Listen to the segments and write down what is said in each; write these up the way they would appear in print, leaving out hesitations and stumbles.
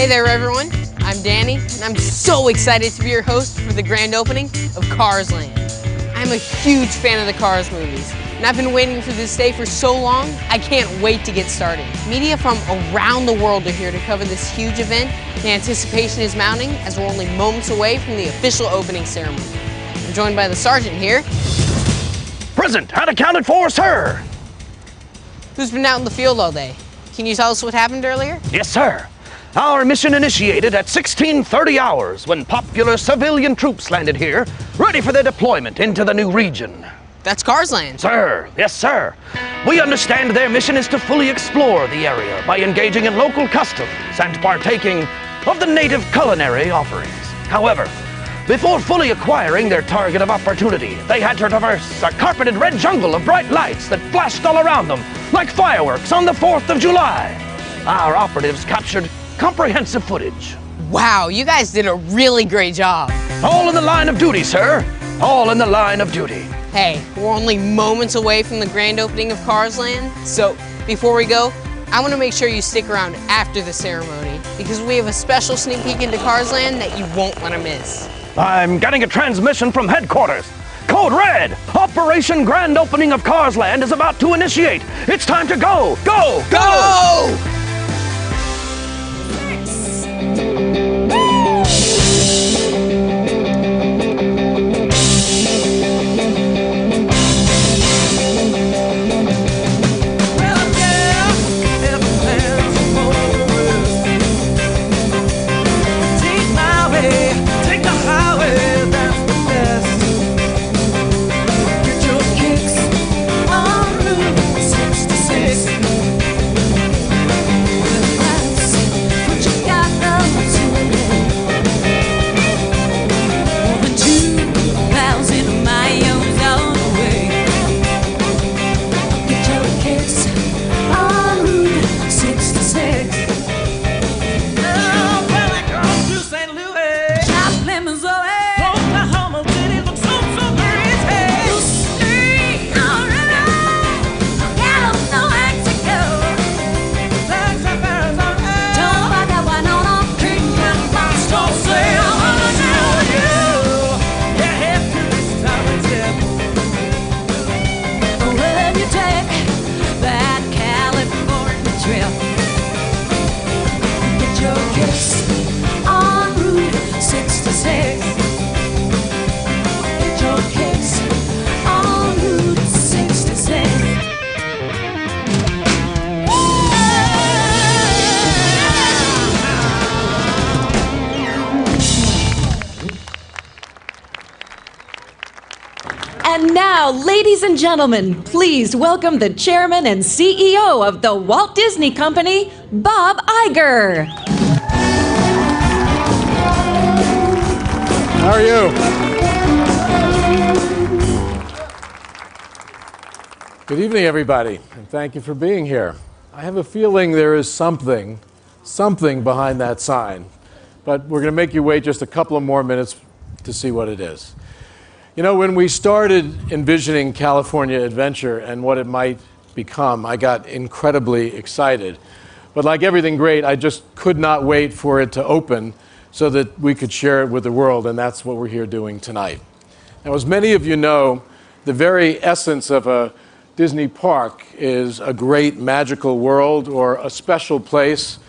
Hey there everyone, I'm Danny, and I'm so excited to be your host for the grand opening of Cars Land. I'm a huge fan of the Cars movies, and I've been waiting for this day for so long, I can't wait to get started. Media from around the world are here to cover this huge event. The anticipation is mounting as we're only moments away from the official opening ceremony. I'm joined by the sergeant here. Present and accounted for, sir. Who's been out in the field all day? Can you tell us what happened earlier? Yes, sir. Our mission initiated at 16:30 hours when popular civilian troops landed here, ready for their deployment into the new region. That's Cars Land. Sir, yes, sir. We understand their mission is to fully explore the area by engaging in local customs and partaking of the native culinary offerings. However, before fully acquiring their target of opportunity, they had to traverse a carpeted red jungle of bright lights that flashed all around them like fireworks on the 4th of July. Our operatives captured comprehensive footage. Wow, you guys did a really great job. All in the line of duty, sir. All in the line of duty. Hey, we're only moments away from the grand opening of Cars Land, so before we go, I want to make sure you stick around after the ceremony because we have a special sneak peek into Cars Land that you won't want to miss. I'm getting a transmission from headquarters. Code Red! Operation Grand Opening of Cars Land is about to initiate. It's time to go! Go! Go! And now, ladies and gentlemen, please welcome the chairman and CEO of the Walt Disney Company, Bob Iger. How are you? Good evening, everybody, and thank you for being here. I have a feeling there is something behind that sign, but we're going to make you wait just a couple of more minutes to see what it is. You know, when we started envisioning California Adventure and what it might become, I got incredibly excited. But like everything great, I just could not wait for it to open so that we could share it with the world, and that's what we're here doing tonight. Now, as many of you know, the very essence of a Disney park is a great magical world or a special place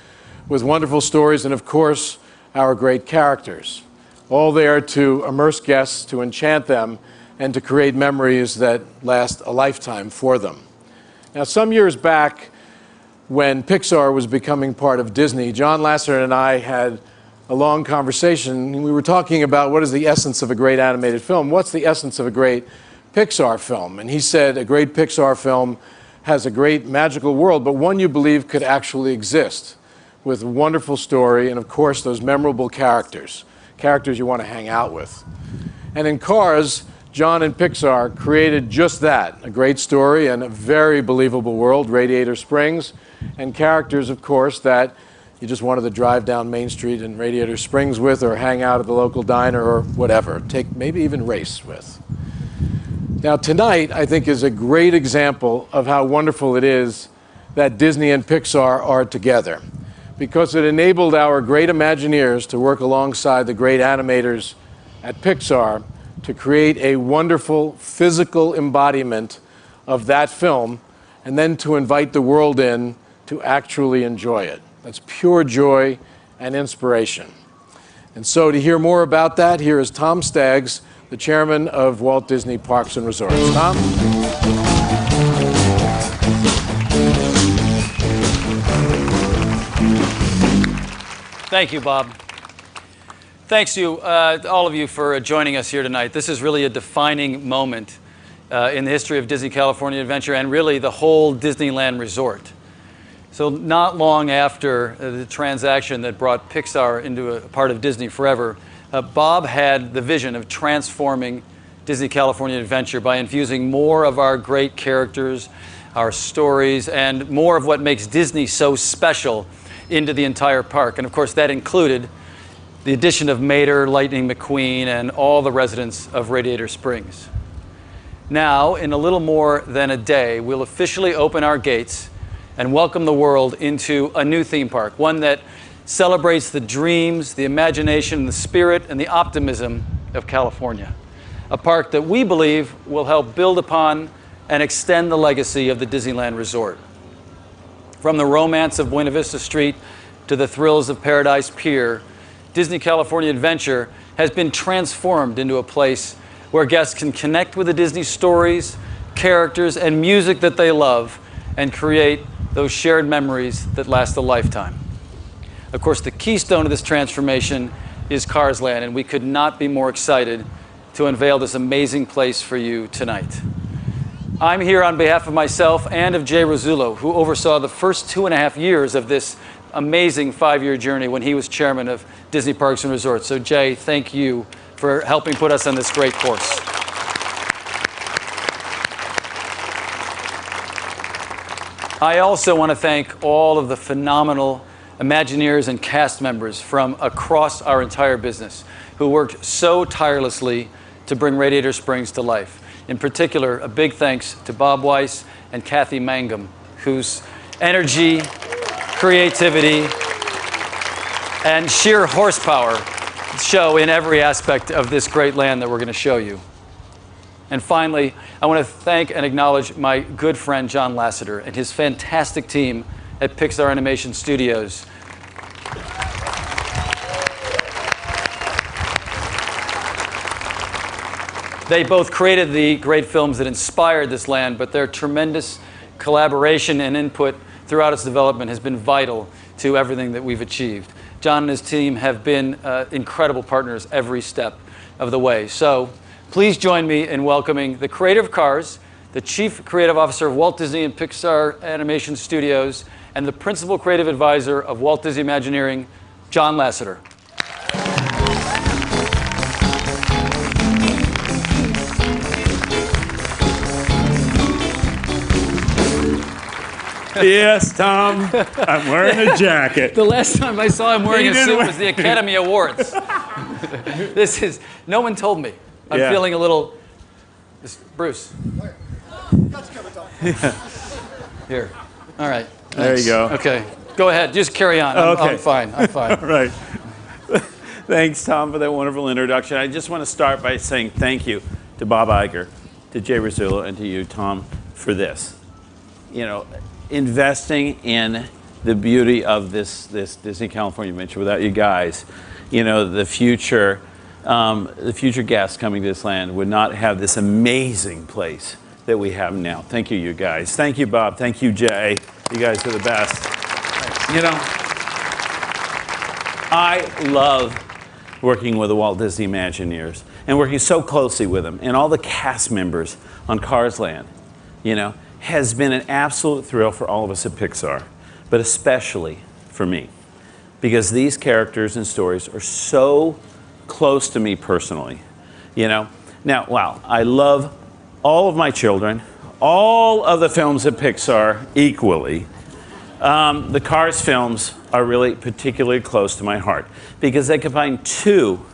with wonderful stories and, of course, our great characters. All there to immerse guests, to enchant them, and to create memories that last a lifetime for them. Now, some years back, when Pixar was becoming part of Disney, John Lasseter and I had a long conversation. We were talking about what is the essence of a great animated film? What's the essence of a great Pixar film? And he said a great Pixar film has a great magical world, but one you believe could actually exist with a wonderful story and, of course, those memorable characters you want to hang out with. And in Cars, John and Pixar created just that, a great story and a very believable world, Radiator Springs, and characters, of course, that you just wanted to drive down Main Street in Radiator Springs with or hang out at the local diner or whatever, maybe even race with. Now tonight, I think, is a great example of how wonderful it is that Disney and Pixar are together. because it enabled our great Imagineers to work alongside the great animators at Pixar to create a wonderful physical embodiment of that film, and then to invite the world in to actually enjoy it. That's pure joy and inspiration. And so to hear more about that, here is Tom Staggs, the chairman of Walt Disney Parks and Resorts. Tom? Thank you, Bob. Thanks to all of you for joining us here tonight. This is really a defining moment in the history of Disney California Adventure and really the whole Disneyland Resort. So not long after the transaction that brought Pixar into a part of Disney Forever, Bob had the vision of transforming Disney California Adventure by infusing more of our great characters, our stories, and more of what makes Disney so special into the entire park. And of course, that included the addition of Mater, Lightning McQueen, and all the residents of Radiator Springs. Now, in a little more than a day, we'll officially open our gates and welcome the world into a new theme park, one that celebrates the dreams, the imagination, the spirit, and the optimism of California. A park that we believe will help build upon and extend the legacy of the Disneyland Resort. From the romance of Buena Vista Street to the thrills of Paradise Pier, Disney California Adventure has been transformed into a place where guests can connect with the Disney stories, characters, and music that they love and create those shared memories that last a lifetime. Of course, the keystone of this transformation is Cars Land, and we could not be more excited to unveil this amazing place for you tonight. I'm here on behalf of myself and of Jay Rasulo, who oversaw the first 2.5 years of this amazing 5-year journey when he was chairman of Disney Parks and Resorts. So Jay, thank you for helping put us on this great course. I also want to thank all of the phenomenal Imagineers and cast members from across our entire business who worked so tirelessly to bring Radiator Springs to life. In particular, a big thanks to Bob Weiss and Kathy Mangum, whose energy, creativity, and sheer horsepower show in every aspect of this great land that we're going to show you. And finally, I want to thank and acknowledge my good friend John Lasseter and his fantastic team at Pixar Animation Studios. They both created the great films that inspired this land, but their tremendous collaboration and input throughout its development has been vital to everything that we've achieved. John and his team have been incredible partners every step of the way. So please join me in welcoming the creator of Cars, the Chief Creative Officer of Walt Disney and Pixar Animation Studios, and the Principal Creative Advisor of Walt Disney Imagineering, John Lasseter. Yes, Tom, I'm wearing a jacket. The last time I saw him wearing a suit was the Academy Awards. No one told me. I'm feeling a little, Bruce. Here, all right. Thanks. There you go. Okay, go ahead, just carry on. I'm fine. All right. Thanks, Tom, for that wonderful introduction. I just want to start by saying thank you to Bob Iger, to Jay Rasulo, and to you, Tom, for this. You know, investing in the beauty of this Disney California Adventure. Without you guys, you know, the future guests coming to this land would not have this amazing place that we have now. Thank you, you guys. Thank you, Bob. Thank you, Jay. You guys are the best. Thanks. You know, I love working with the Walt Disney Imagineers and working so closely with them and all the cast members on Cars Land, you know, has been an absolute thrill for all of us at Pixar, but especially for me, because these characters and stories are so close to me personally, you know. Now, wow, I love all of my children, all of the films at Pixar equally. The Cars films are really particularly close to my heart because they combine two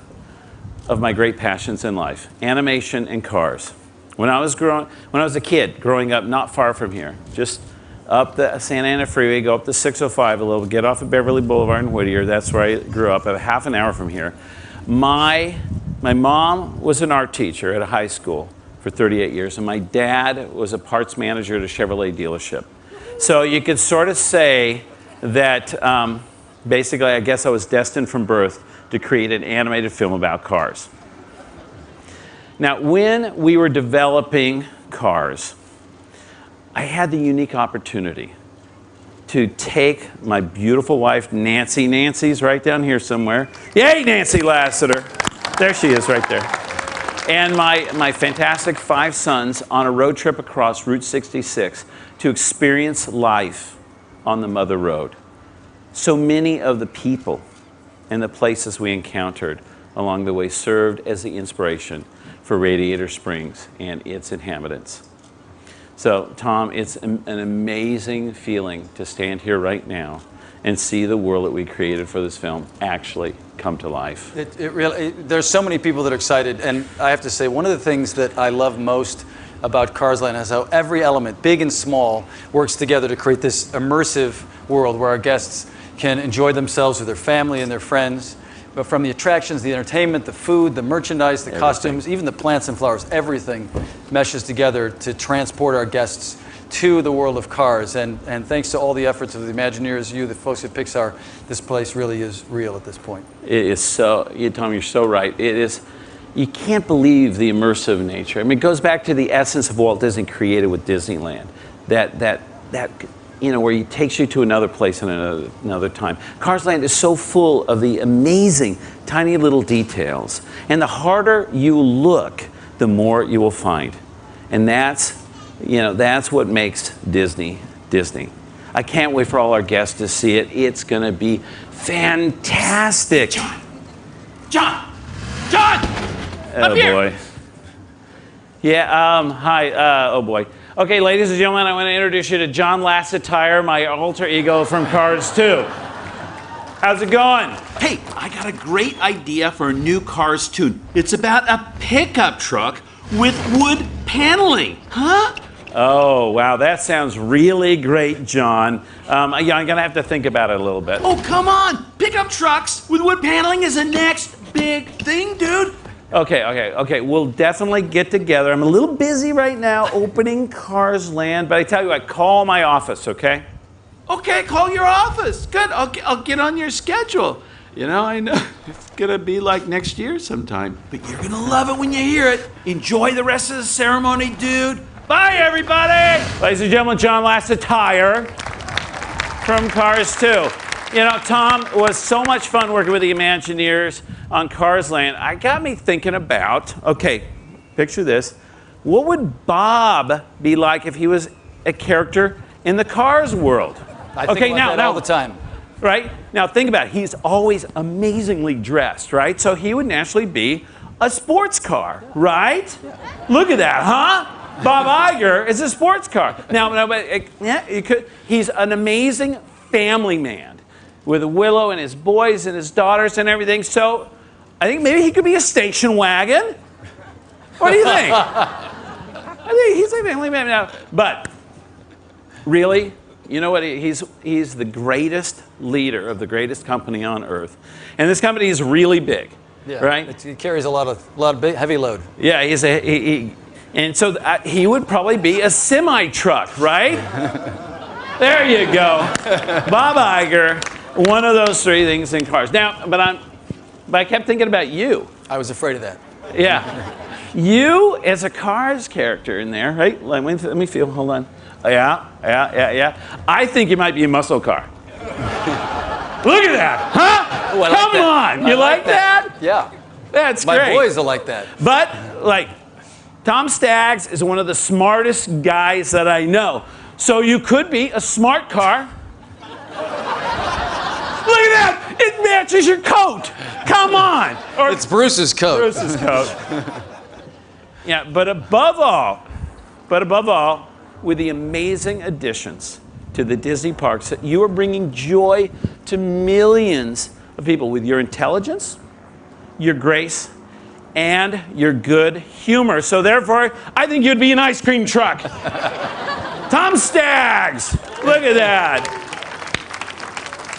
of my great passions in life, animation and cars. When I was a kid growing up not far from here, just up the Santa Ana Freeway, go up the 605 a little, get off of Beverly Boulevard in Whittier. That's where I grew up, about half an hour from here. My mom was an art teacher at a high school for 38 years, and my dad was a parts manager at a Chevrolet dealership. So you could sort of say that basically, I guess I was destined from birth to create an animated film about cars. Now, when we were developing Cars, I had the unique opportunity to take my beautiful wife, Nancy. Nancy's right down here somewhere. Yay, Nancy Lassiter. There she is right there. And my fantastic 5 sons on a road trip across Route 66 to experience life on the Mother Road. So many of the people and the places we encountered along the way served as the inspiration for Radiator Springs and its inhabitants. So, Tom, it's an amazing feeling to stand here right now and see the world that we created for this film actually come to life. There's so many people that are excited, and I have to say, one of the things that I love most about Cars Land is how every element, big and small, works together to create this immersive world where our guests can enjoy themselves with their family and their friends. But from the attractions, the entertainment, the food, the merchandise, the costumes, even the plants and flowers, everything meshes together to transport our guests to the world of cars. And thanks to all the efforts of the Imagineers, you, the folks at Pixar, this place really is real at this point. It is so, Tom, you're so right. It is, you can't believe the immersive nature. I mean, it goes back to the essence of Walt Disney created with Disneyland. That where he takes you to another place and another time. Cars Land is so full of the amazing, tiny little details. And the harder you look, the more you will find. And that's what makes Disney, Disney. I can't wait for all our guests to see it. It's going to be fantastic. John! Oh, boy. Yeah, hi, oh, boy. Okay, ladies and gentlemen, I want to introduce you to John Lasseter, my alter ego from Cars 2. How's it going? Hey, I got a great idea for a new Cars tune. It's about a pickup truck with wood paneling. Huh? Oh, wow, that sounds really great, John. I'm going to have to think about it a little bit. Oh, come on. Pickup trucks with wood paneling is the next big thing, dude. Okay. We'll definitely get together. I'm a little busy right now opening Cars Land, but I tell you what, call my office, okay? Okay, call your office. Good. I'll get on your schedule. You know, I know it's gonna be like next year sometime, but you're gonna love it when you hear it. Enjoy the rest of the ceremony, dude. Bye, everybody. Ladies and gentlemen, John Lasseter from Cars 2. You know, Tom, it was so much fun working with the Imagineers on Cars Land. I got me thinking about, okay, picture this. What would Bob be like if he was a character in the Cars world? I think about that all the time. Right? Now think about it. He's always amazingly dressed, right? So he would naturally be a sports car, right? Look at that, huh? Bob Iger is a sports car. He's an amazing family man with Willow and his boys and his daughters and everything. So I think maybe he could be a station wagon. What do you think? I think he's a family man now. But really, you know what? He's the greatest leader of the greatest company on earth. And this company is really big, right? It carries a lot of big, heavy load. Yeah, and so he would probably be a semi-truck, right? There you go. Bob Iger, one of those 3 things in Cars. Now, but I kept thinking about you. I was afraid of that. Yeah. You as a Cars character in there, right? Let me feel, hold on. Yeah. I think you might be a muscle car. Look at that, huh? Ooh, Come on, you like that? Yeah. That's My great. boys will like that. But, Tom Staggs is one of the smartest guys that I know. So you could be a smart car. Look at that! It matches your coat! Come on! Or it's Bruce's coat. Bruce's coat. Yeah, but above all, with the amazing additions to the Disney parks, you are bringing joy to millions of people with your intelligence, your grace, and your good humor. So therefore, I think you'd be an ice cream truck. Tom Staggs. Look at that.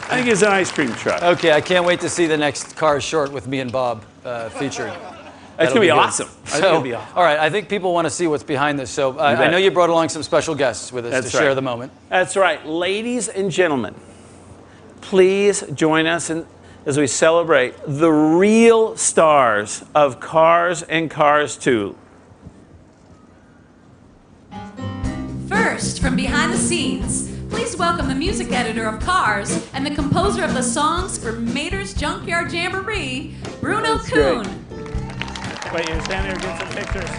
I think it's an ice cream truck. Okay, I can't wait to see the next Cars short with me and Bob featured. That's going to be awesome. That's So, going to be awesome. all right, I think people want to see what's behind this. So I bet. know you brought along some special guests with us That's to right. share the moment. That's right. Ladies and gentlemen, please join us as we celebrate the real stars of Cars and Cars 2. First, from behind the scenes, please welcome the music editor of Cars and the composer of the songs for Mater's Junkyard Jamboree, Bruno Kuhn. Wait, you stand there and get some pictures.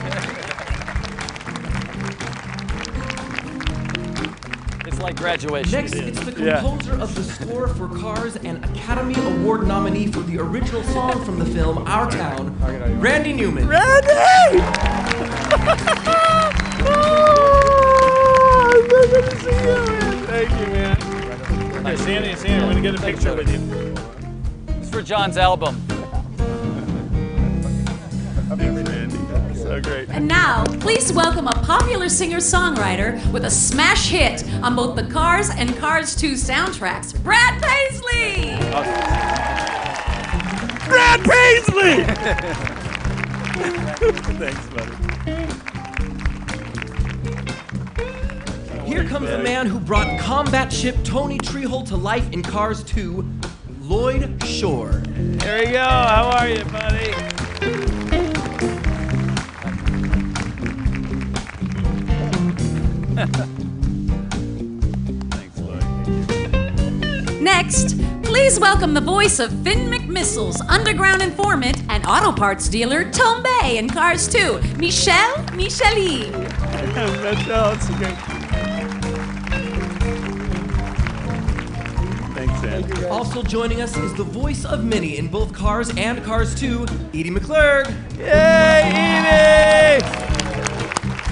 It's like graduation. Next, it's the composer of the score for Cars and Academy Award nominee for the original song from the film Our Town, Randy Newman. Thank you, man. Hey, Sandy, I'm going to get a picture with you. It's for John's album. So great. And now, please welcome a popular singer-songwriter with a smash hit on both the Cars and Cars 2 soundtracks, Brad Paisley! Brad Paisley! Thanks, buddy. Here comes the man who brought combat ship Tony Treehole to life in Cars 2, Lloyd Shore. There we go. How are you, buddy? Thanks, Lloyd. Next, please welcome the voice of Finn McMissle's underground informant and auto parts dealer Tombe in Cars 2, Michel Micheli. That's great. Thanks, Ed. Also joining us is the voice of Minnie in both Cars and Cars 2, Edie McClurg. Yay, Edie!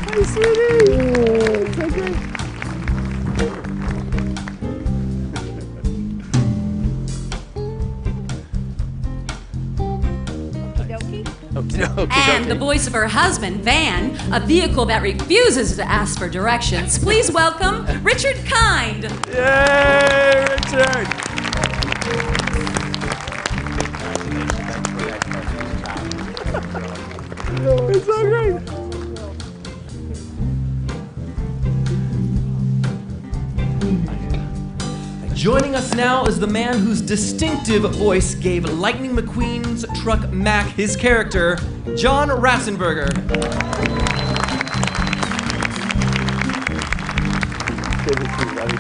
Hi, sweetie. So great. And the voice of her husband, Van, a vehicle that refuses to ask for directions. Please welcome Richard Kind. Yay, Richard! It's so great. Joining us now is the man whose distinctive voice gave Lightning McQueen's truck Mac his character, John Ratzenberger. Good to see you, buddy.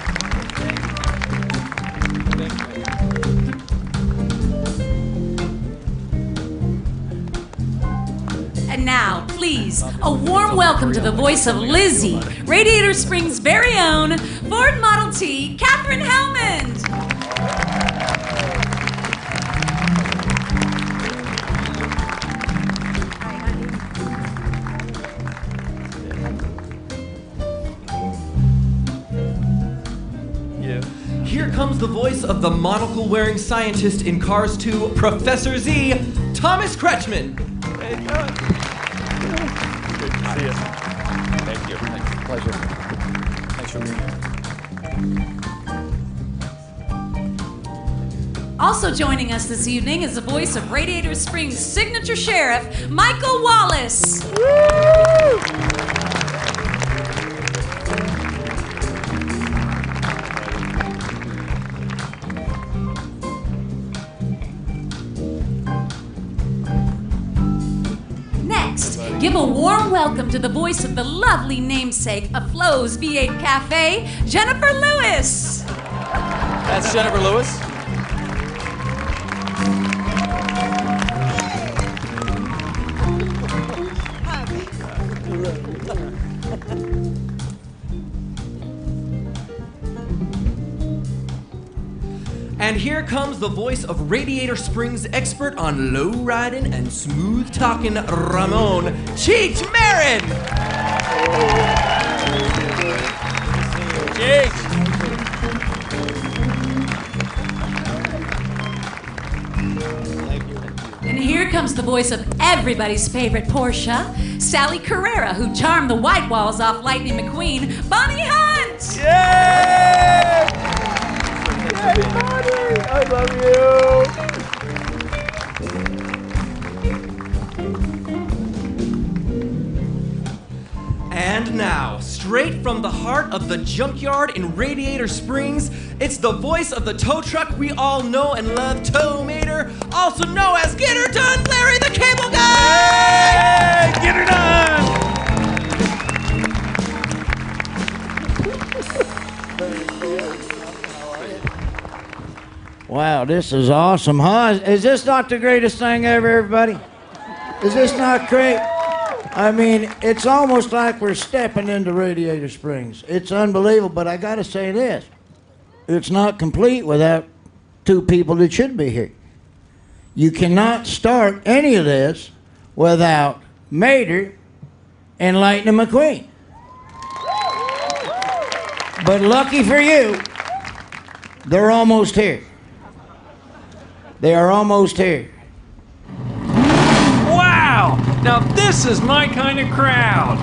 And now, please, a warm welcome to the voice of Lizzie, Radiator Springs' very own Ford Model T, Catherine Hellman. Here comes the voice of the monocle-wearing scientist in Cars 2, Professor Z, Thomas Kretschmann. Good to see you. Thank you. Thanks. Pleasure. Thanks for being here. Also joining us this evening is the voice of Radiator Springs' signature sheriff, Michael Wallace. Next, give a warm welcome to the voice of the lovely namesake of Flo's V8 Cafe, Jennifer Lewis. That's Jennifer Lewis. And here comes the voice of Radiator Springs expert on low riding and smooth talking Ramon, Cheech Marin. And here comes the voice of everybody's favorite Porsche, Sally Carrera, who charmed the white walls off Lightning McQueen, Bonnie Hunt. Schwartz. Yay! Yay, buddy! I love you. And now, straight from the heart of the junkyard in Radiator Springs, it's the voice of the tow truck we all know and love, Tow Mater, also known as Get Her Done, Larry the Cable Guy! Hey, get her done! Wow, this is awesome, huh? Is this not the greatest thing ever, everybody? Is this not great? I mean, it's almost like we're stepping into Radiator Springs. It's unbelievable, but I gotta say this. It's not complete without two people that should be here. You cannot start any of this without Mater and Lightning McQueen. But lucky for you, they're almost here. They are almost here. Wow! Now this is my kind of crowd.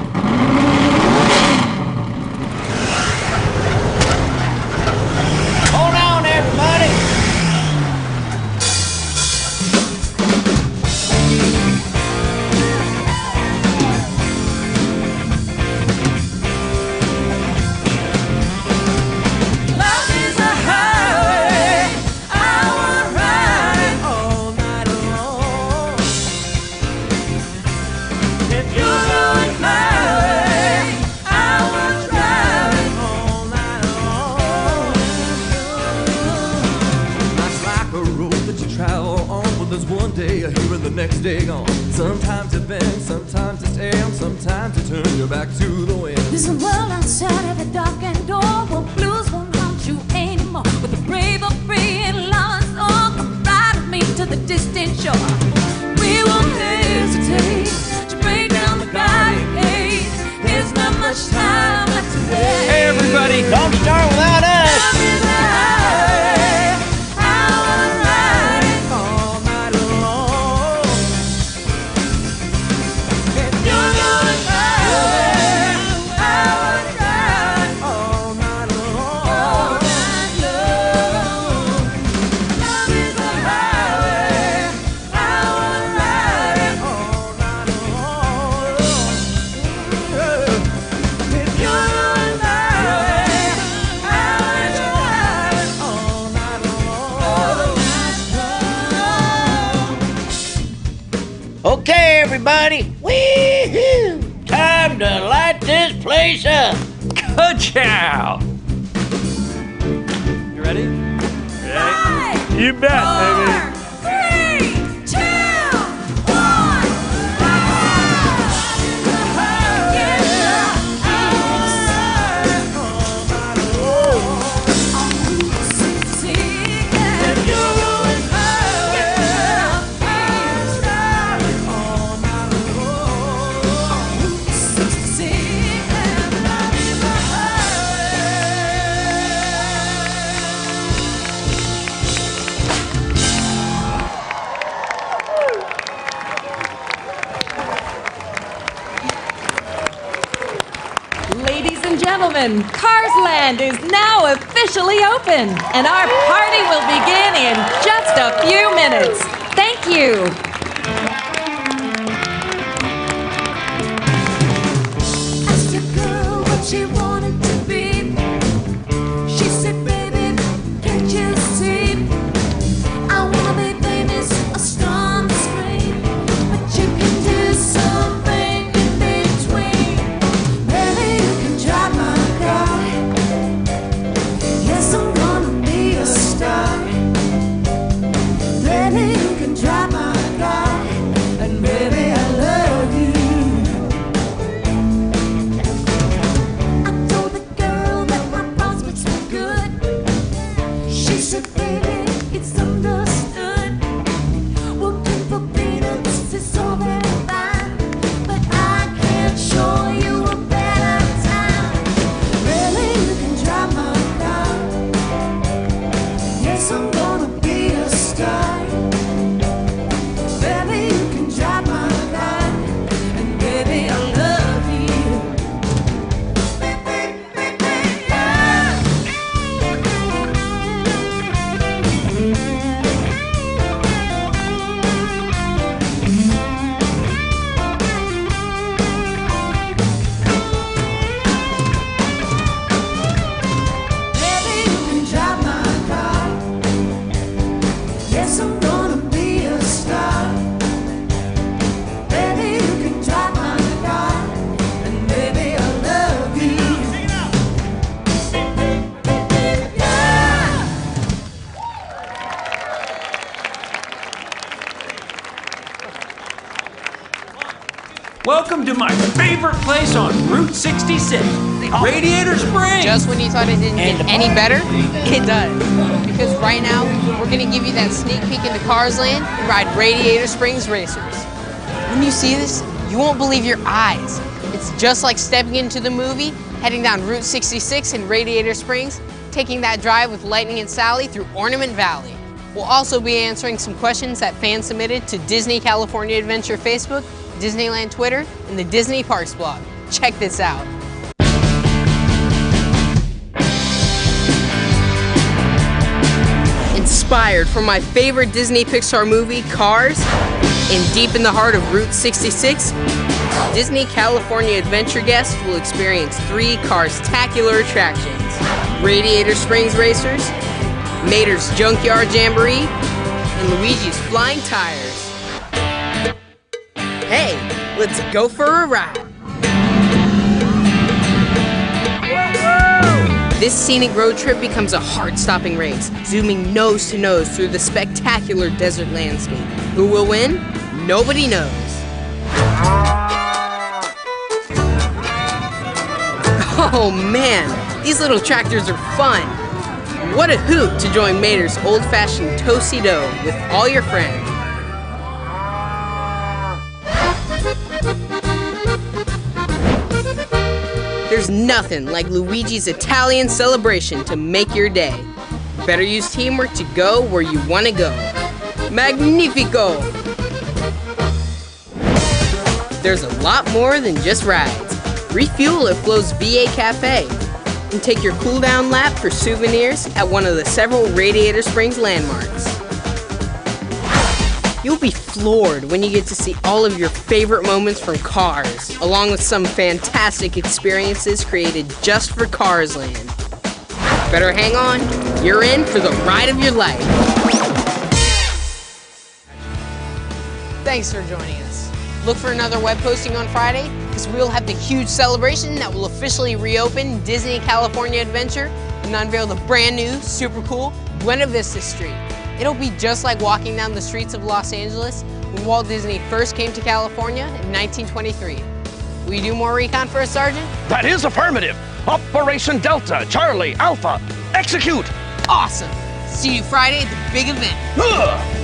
Hold on, everybody. Love is a highway. I wanna ride it all night long. If you're going my way, I wanna drive it all night long. Life's like a road that you travel on, well, there's one day here and the next day gone. Sometimes you bend, sometimes you stay, and sometimes you turn your back to the wind. There's a world outside every darkened door where blues won't haunt you anymore. With the brave are free and lost all, come ride with me to the distant shore. We won't hesitate to break down the barricade. There's not much time left to wait. Hey everybody! Don't start without us. Love is a highway. I wanna ride it all night long. If you're going my way, I wanna ride it all night long. Love is a highway. I wanna ride it all night long. If you're going my way, I wanna ride it all night long. Okay, everybody. Wee-hoo! Time to light this place up. Good job! You ready? Five, You bet, baby. 4, 3, 2, 1. Ladies and gentlemen, Cars Land is now officially open, and our party will begin in just a few minutes. Thank you. Asked a girl what she wanted to be. She said, baby, can't you see? I wanna be famous, a star on the screen. But you can do something in between. Baby, you can drive my car. Yes, I'm gonna be a star. Baby, you can drive my car. my favorite place on Route 66, Radiator Springs. Just when you thought it didn't get any better, it does. Because right now, we're gonna give you that sneak peek into Cars Land and ride Radiator Springs Racers. When you see this, you won't believe your eyes. It's just like stepping into the movie, heading down Route 66 in Radiator Springs, taking that drive with Lightning and Sally through Ornament Valley. We'll also be answering some questions that fans submitted to Disney California Adventure Facebook, Disneyland Twitter, and the Disney Parks blog. Check this out. Inspired from my favorite Disney Pixar movie, Cars, and deep in the heart of Route 66, Disney California Adventure guests will experience 3 Cars-tacular attractions: Radiator Springs Racers, Mater's Junkyard Jamboree, and Luigi's Flying Tires. Hey, let's go for a ride. This scenic road trip becomes a heart-stopping race, zooming nose to nose through the spectacular desert landscape. Who will win? Nobody knows. Oh man, these little tractors are fun. What a hoot to join Mater's old-fashioned toasty dough with all your friends. There's nothing like Luigi's Italian celebration to make your day. Better use teamwork to go where you want to go. Magnifico! There's a lot more than just rides. Refuel at Flo's VA Cafe and take your cool-down lap for souvenirs at one of the several Radiator Springs landmarks. You'll be floored when you get to see all of your favorite moments from Cars, along with some fantastic experiences created just for Cars Land. Better hang on, you're in for the ride of your life. Thanks for joining us. Look for another web posting on Friday, because we'll have the huge celebration that will officially reopen Disney California Adventure and unveil the brand new, super cool Buena Vista Street. It'll be just like walking down the streets of Los Angeles when Walt Disney first came to California in 1923. Will you do more recon for us, Sergeant? That is affirmative. Operation Delta, Charlie, Alpha, execute. Awesome. See you Friday at the big event. Ugh.